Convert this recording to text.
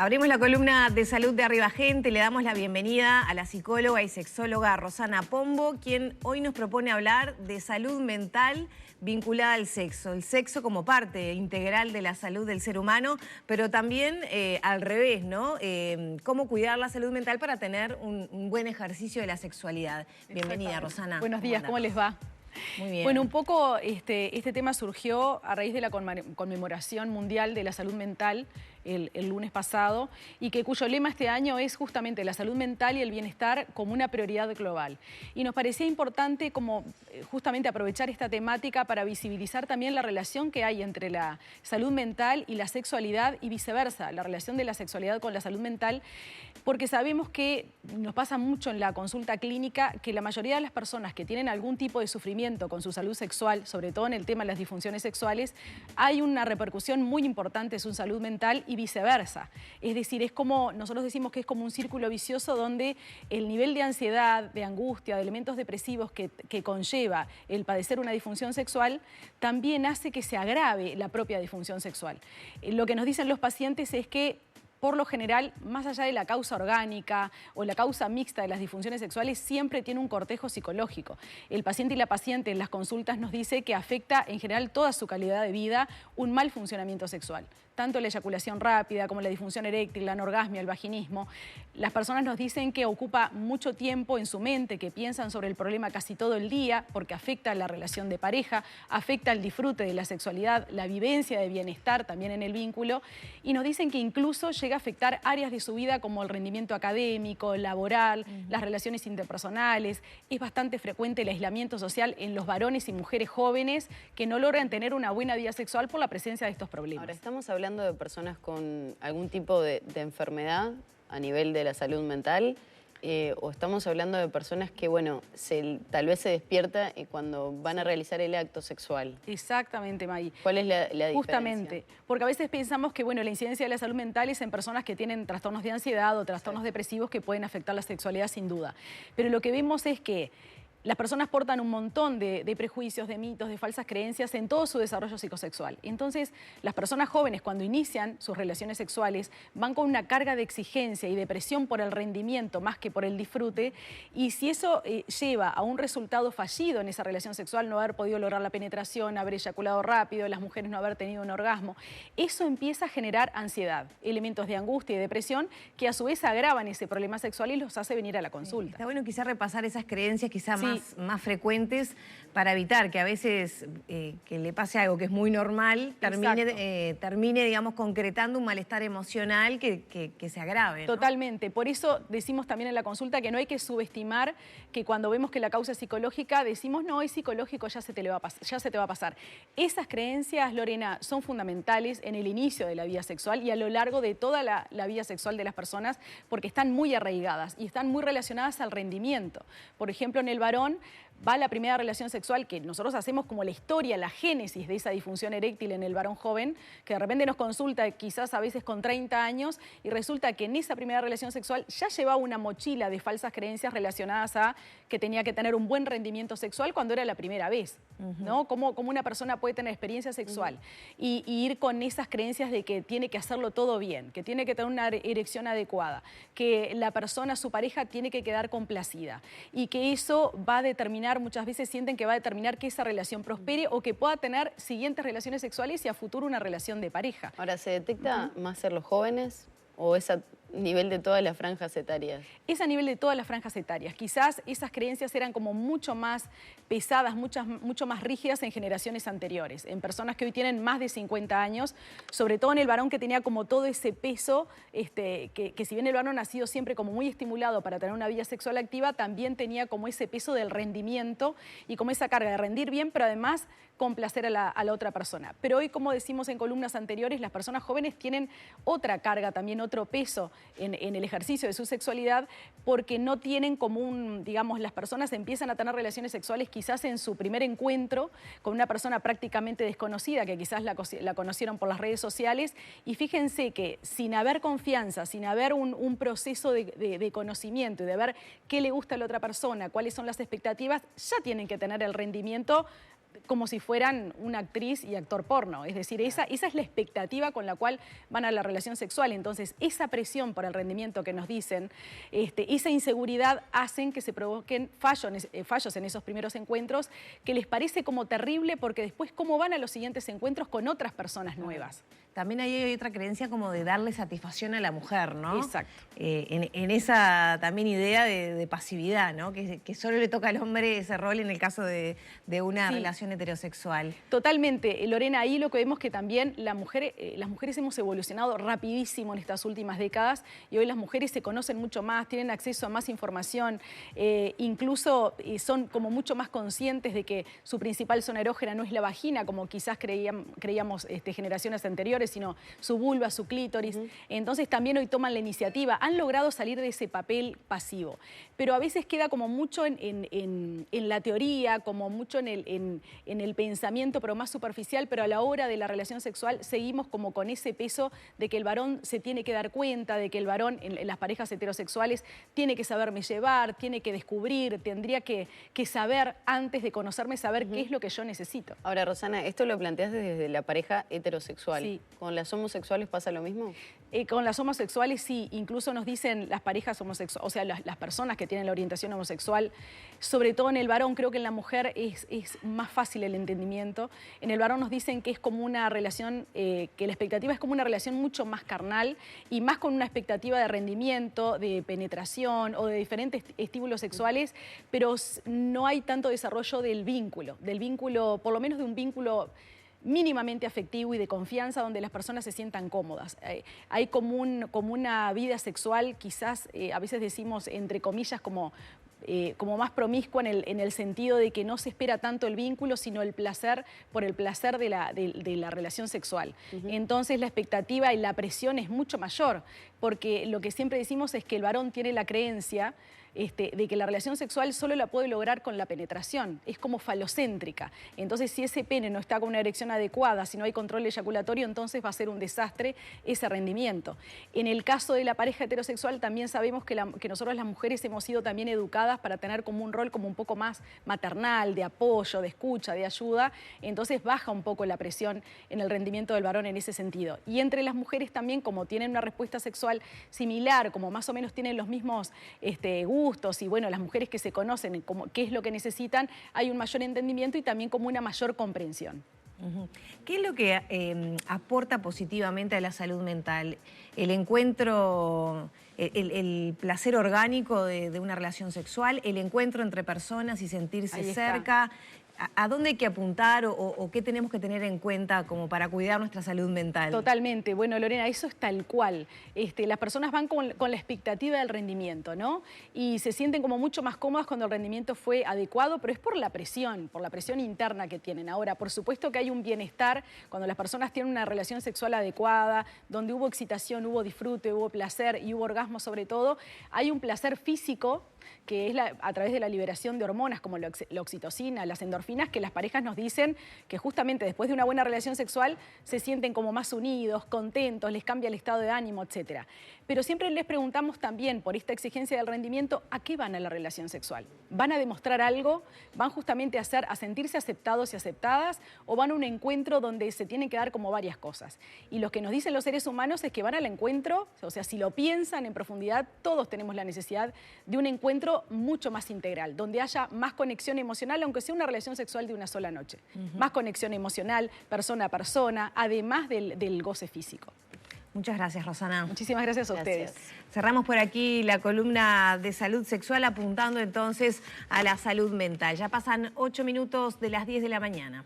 Abrimos la columna de salud de Arriba Gente. Le damos la bienvenida a la psicóloga y sexóloga Rosana Pombo, quien hoy nos propone hablar de salud mental vinculada al sexo. El sexo como parte integral de la salud del ser humano, pero también al revés, ¿no? Cómo cuidar la salud mental para tener un buen ejercicio de la sexualidad. Bienvenida, Rosana. Buenos días, ¿cómo les va? Muy bien. Bueno, un poco este tema surgió a raíz de la conmemoración mundial de la salud mental el lunes pasado y cuyo lema este año es justamente la salud mental y el bienestar como una prioridad global. Y nos parecía importante como justamente aprovechar esta temática para visibilizar también la relación que hay entre la salud mental y la sexualidad y viceversa, la relación de la sexualidad con la salud mental, porque sabemos que nos pasa mucho en la consulta clínica que la mayoría de las personas que tienen algún tipo de sufrimiento con su salud sexual, sobre todo en el tema de las disfunciones sexuales, hay una repercusión muy importante en su salud mental y viceversa. Es decir, es como, nosotros decimos que es como un círculo vicioso donde el nivel de ansiedad, de angustia, de elementos depresivos que conlleva el padecer una disfunción sexual, también hace que se agrave la propia disfunción sexual. Lo que nos dicen los pacientes es que por lo general, más allá de la causa orgánica o la causa mixta de las disfunciones sexuales, siempre tiene un cortejo psicológico. El paciente y la paciente en las consultas nos dice que afecta en general toda su calidad de vida un mal funcionamiento sexual. Tanto la eyaculación rápida como la disfunción eréctil, la anorgasmia, el vaginismo. Las personas nos dicen que ocupa mucho tiempo en su mente, que piensan sobre el problema casi todo el día, porque afecta la relación de pareja, afecta el disfrute de la sexualidad, la vivencia de bienestar también en el vínculo, y nos dicen que incluso llega a afectar áreas de su vida como el rendimiento académico, laboral, las relaciones interpersonales. Es bastante frecuente el aislamiento social en los varones y mujeres jóvenes que no logran tener una buena vida sexual por la presencia de estos problemas. Ahora, estamos hablando de personas con algún tipo de enfermedad a nivel de la salud mental, o estamos hablando de personas que, bueno, tal vez se despierta cuando van a realizar el acto sexual. Exactamente, May. ¿Cuál es la diferencia? Justamente, porque a veces pensamos que, bueno, la incidencia de la salud mental es en personas que tienen trastornos de ansiedad o trastornos depresivos que pueden afectar la sexualidad sin duda. Pero lo que vemos es que las personas portan un montón de prejuicios, de mitos, de falsas creencias en todo su desarrollo psicosexual. Entonces, las personas jóvenes cuando inician sus relaciones sexuales van con una carga de exigencia y de presión por el rendimiento más que por el disfrute, y si eso lleva a un resultado fallido en esa relación sexual, no haber podido lograr la penetración, haber eyaculado rápido, las mujeres no haber tenido un orgasmo, eso empieza a generar ansiedad, elementos de angustia y depresión que a su vez agravan ese problema sexual y los hace venir a la consulta. Está bueno quizá repasar esas creencias quizá más frecuentes para evitar que a veces que le pase algo que es muy normal, termine digamos, concretando un malestar emocional que se agrave, ¿no? Totalmente. Por eso decimos también en la consulta que no hay que subestimar que cuando vemos que la causa es psicológica, decimos, no, es psicológico, ya se te va a pasar. Esas creencias, Lorena, son fundamentales en el inicio de la vida sexual y a lo largo de toda la vida sexual de las personas, porque están muy arraigadas y están muy relacionadas al rendimiento. Por ejemplo, en el varón va la primera relación sexual, que nosotros hacemos como la historia, la génesis de esa disfunción eréctil en el varón joven, que de repente nos consulta quizás a veces con 30 años y resulta que en esa primera relación sexual ya llevaba una mochila de falsas creencias relacionadas a que tenía que tener un buen rendimiento sexual cuando era la primera vez, ¿no? Como una persona puede tener experiencia sexual y ir con esas creencias de que tiene que hacerlo todo bien, que tiene que tener una erección adecuada, que la persona, su pareja, tiene que quedar complacida y que eso va a determinar, muchas veces sienten que va a determinar que esa relación prospere o que pueda tener siguientes relaciones sexuales y a futuro una relación de pareja. Ahora, ¿se detecta más en los jóvenes o es a nivel de todas las franjas etarias? Es a nivel de todas las franjas etarias. Quizás esas creencias eran como mucho más pesadas, mucho más rígidas en generaciones anteriores, en personas que hoy tienen más de 50 años, sobre todo en el varón que tenía como todo ese peso, que si bien el varón ha sido siempre como muy estimulado para tener una vida sexual activa, también tenía como ese peso del rendimiento y como esa carga de rendir bien, pero además complacer a la otra persona. Pero hoy, como decimos en columnas anteriores, las personas jóvenes tienen otra carga, también otro peso en el ejercicio de su sexualidad, porque no tienen como digamos, las personas empiezan a tener relaciones sexuales quizás en su primer encuentro con una persona prácticamente desconocida, que quizás la conocieron por las redes sociales, y fíjense que sin haber confianza, sin haber un proceso de conocimiento y de ver qué le gusta a la otra persona, cuáles son las expectativas, ya tienen que tener el rendimiento como si fueran una actriz y actor porno. Es decir, esa es la expectativa con la cual van a la relación sexual. Entonces, esa presión por el rendimiento que nos dicen, esa inseguridad hacen que se provoquen fallos en esos primeros encuentros, que les parece como terrible porque después cómo van a los siguientes encuentros con otras personas nuevas. También hay otra creencia como de darle satisfacción a la mujer, ¿no? Exacto. En esa también idea de pasividad, ¿no? Que solo le toca al hombre ese rol en el caso de una relación heterosexual. Totalmente. Lorena, ahí lo que vemos que también las mujeres hemos evolucionado rapidísimo en estas últimas décadas y hoy las mujeres se conocen mucho más, tienen acceso a más información, incluso son como mucho más conscientes de que su principal zona erógena no es la vagina, como quizás creíamos generaciones anteriores, sino su vulva, su clítoris. Entonces también hoy toman la iniciativa, han logrado salir de ese papel pasivo. Pero a veces queda como mucho en la teoría, como mucho en el pensamiento, pero más superficial, pero a la hora de la relación sexual seguimos como con ese peso de que el varón se tiene que dar cuenta, de que el varón en las parejas heterosexuales tiene que saberme llevar, tiene que descubrir, tendría que saber antes de conocerme, saber qué es lo que yo necesito. Ahora, Rosana, esto lo planteas desde la pareja heterosexual. Sí. ¿Con las homosexuales pasa lo mismo? Con las homosexuales sí, incluso nos dicen las parejas homosexuales, o sea, las personas que tienen la orientación homosexual, sobre todo en el varón, creo que en la mujer es más fácil el entendimiento. En el varón nos dicen que es como una relación, que la expectativa es como una relación mucho más carnal y más con una expectativa de rendimiento, de penetración o de diferentes estímulos sexuales, pero no hay tanto desarrollo del vínculo, por lo menos de un vínculo mínimamente afectivo y de confianza donde las personas se sientan cómodas. Hay como una vida sexual, quizás a veces decimos entre comillas como más promiscua en el sentido de que no se espera tanto el vínculo, sino el placer por el placer de la relación sexual. Entonces la expectativa y la presión es mucho mayor, porque lo que siempre decimos es que el varón tiene la creencia de que la relación sexual solo la puede lograr con la penetración, es como falocéntrica. Entonces, si ese pene no está con una erección adecuada, si no hay control eyaculatorio, entonces va a ser un desastre ese rendimiento. En el caso de la pareja heterosexual, también sabemos que nosotros las mujeres hemos sido también educadas para tener como un rol como un poco más maternal, de apoyo, de escucha, de ayuda, entonces baja un poco la presión en el rendimiento del varón en ese sentido. Y entre las mujeres también, como tienen una respuesta sexual similar, como más o menos tienen los mismos gustos y bueno, las mujeres que se conocen como qué es lo que necesitan, hay un mayor entendimiento y también como una mayor comprensión. ¿Qué es lo que aporta positivamente a la salud mental? El encuentro, el placer orgánico de una relación sexual, el encuentro entre personas y sentirse cerca. ¿A dónde hay que apuntar o qué tenemos que tener en cuenta como para cuidar nuestra salud mental? Totalmente. Bueno, Lorena, eso es tal cual. Las personas van con la expectativa del rendimiento, ¿no? Y se sienten como mucho más cómodas cuando el rendimiento fue adecuado, pero es por la presión interna que tienen. Ahora, por supuesto que hay un bienestar cuando las personas tienen una relación sexual adecuada, donde hubo excitación, hubo disfrute, hubo placer y hubo orgasmo sobre todo. Hay un placer físico que es a través de la liberación de hormonas como la oxitocina, las endorfinas, que las parejas nos dicen que justamente después de una buena relación sexual se sienten como más unidos, contentos, les cambia el estado de ánimo, etc. Pero siempre les preguntamos también, por esta exigencia del rendimiento, ¿a qué van a la relación sexual? ¿Van a demostrar algo? ¿Van justamente a sentirse aceptados y aceptadas? ¿O van a un encuentro donde se tienen que dar como varias cosas? Y lo que nos dicen los seres humanos es que van al encuentro, o sea, si lo piensan en profundidad, todos tenemos la necesidad de un encuentro mucho más integral, donde haya más conexión emocional, aunque sea una relación sexual de una sola noche. Más conexión emocional, persona a persona, además del goce físico. Muchas gracias, Rosana. Muchísimas gracias a ustedes. Cerramos por aquí la columna de salud sexual apuntando entonces a la salud mental. Ya pasan 8 minutos de las 10 de la mañana.